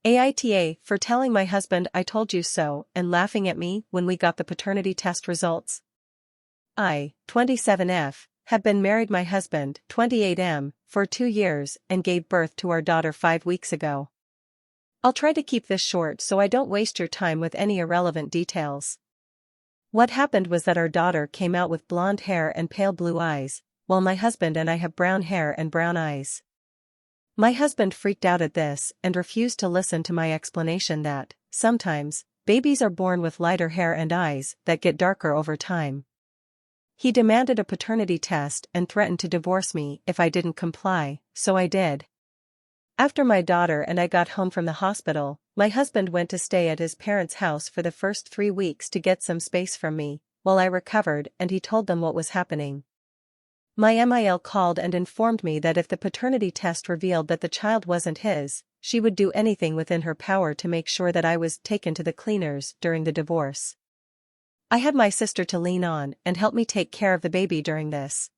AITA for telling my husband I told you so and laughing at me when we got the paternity test results. I, 27F, have been married my husband, 28M, for 2 years and gave birth to our daughter 5 weeks ago. I'll try to keep this short so I don't waste your time with any irrelevant details. What happened was that our daughter came out with blonde hair and pale blue eyes, while my husband and I have brown hair and brown eyes. My husband freaked out at this and refused to listen to my explanation that, sometimes, babies are born with lighter hair and eyes that get darker over time. He demanded a paternity test and threatened to divorce me if I didn't comply, so I did. After my daughter and I got home from the hospital, my husband went to stay at his parents' house for the first 3 weeks to get some space from me, while I recovered and he told them what was happening. My MIL called and informed me that if the paternity test revealed that the child wasn't his, she would do anything within her power to make sure that I was taken to the cleaners during the divorce. I had my sister to lean on and help me take care of the baby during this.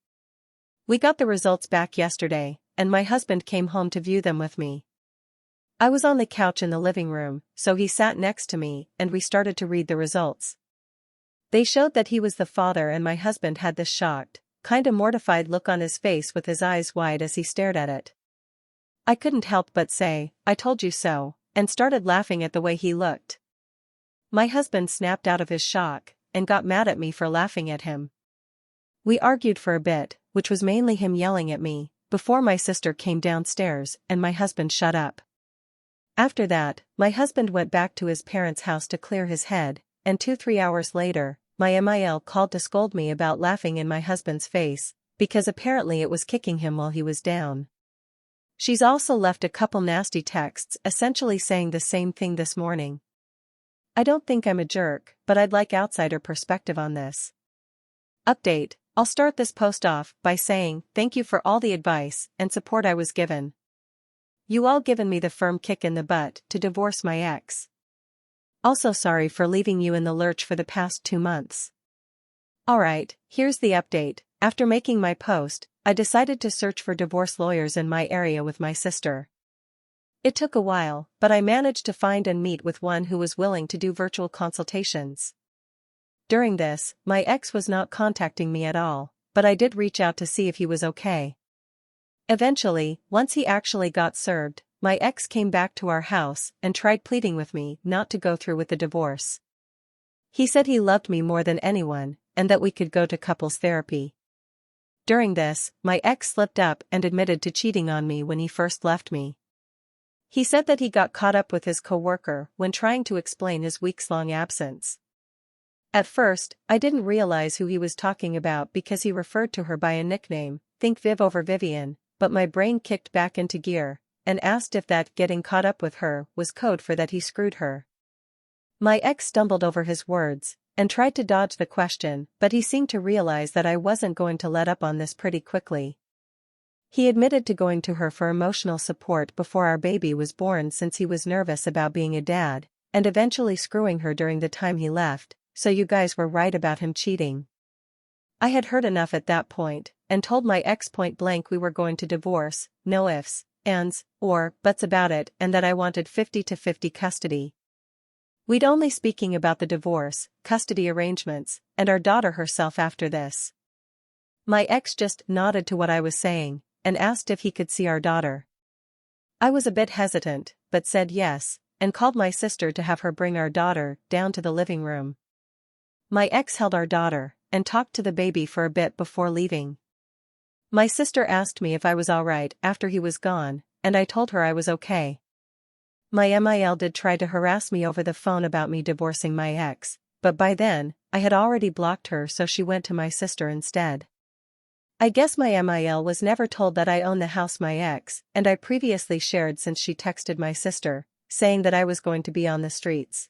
We got the results back yesterday, and my husband came home to view them with me. I was on the couch in the living room, so he sat next to me and we started to read the results. They showed that he was the father and my husband had this shocked, kinda mortified look on his face with his eyes wide as he stared at it. I couldn't help but say, "I told you so," and started laughing at the way he looked. My husband snapped out of his shock and got mad at me for laughing at him. We argued for a bit, which was mainly him yelling at me, before my sister came downstairs and my husband shut up. After that, my husband went back to his parents' house to clear his head, and 2-3 hours later, my MIL called to scold me about laughing in my husband's face, because apparently it was kicking him while he was down. She's also left a couple nasty texts essentially saying the same thing this morning. I don't think I'm a jerk, but I'd like outsider perspective on this. Update: I'll start this post off by saying thank you for all the advice and support I was given. You all given me the firm kick in the butt to divorce my ex. Also sorry for leaving you in the lurch for the past 2 months. Alright, here's the update. After making my post, I decided to search for divorce lawyers in my area with my sister. It took a while, but I managed to find and meet with one who was willing to do virtual consultations. During this, my ex was not contacting me at all, but I did reach out to see if he was okay. Eventually, once he actually got served, my ex came back to our house and tried pleading with me not to go through with the divorce. He said he loved me more than anyone, and that we could go to couples therapy. During this, my ex slipped up and admitted to cheating on me when he first left me. He said that he got caught up with his coworker when trying to explain his weeks-long absence. At first, I didn't realize who he was talking about because he referred to her by a nickname, think Viv over Vivian, but my brain kicked back into gear and asked if that getting caught up with her was code for that he screwed her. My ex stumbled over his words and tried to dodge the question, but he seemed to realize that I wasn't going to let up on this pretty quickly. He admitted to going to her for emotional support before our baby was born since he was nervous about being a dad, and eventually screwing her during the time he left, so you guys were right about him cheating. I had heard enough at that point, and told my ex point blank we were going to divorce, no ifs, ands, or buts about it, and that I wanted 50-50 custody. We'd only speaking about the divorce, custody arrangements, and our daughter herself after this. My ex just nodded to what I was saying, and asked if he could see our daughter. I was a bit hesitant, but said yes, and called my sister to have her bring our daughter down to the living room. My ex held our daughter, and talked to the baby for a bit before leaving. My sister asked me if I was alright after he was gone, and I told her I was okay. My MIL did try to harass me over the phone about me divorcing my ex, but by then, I had already blocked her, so she went to my sister instead. I guess my MIL was never told that I own the house my ex and I previously shared since she texted my sister, saying that I was going to be on the streets.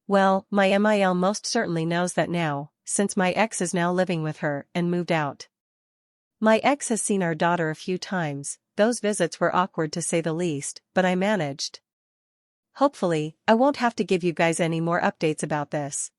Well, my MIL most certainly knows that now, since my ex is now living with her and moved out. My ex has seen our daughter a few times. Those visits were awkward to say the least, but I managed. Hopefully, I won't have to give you guys any more updates about this.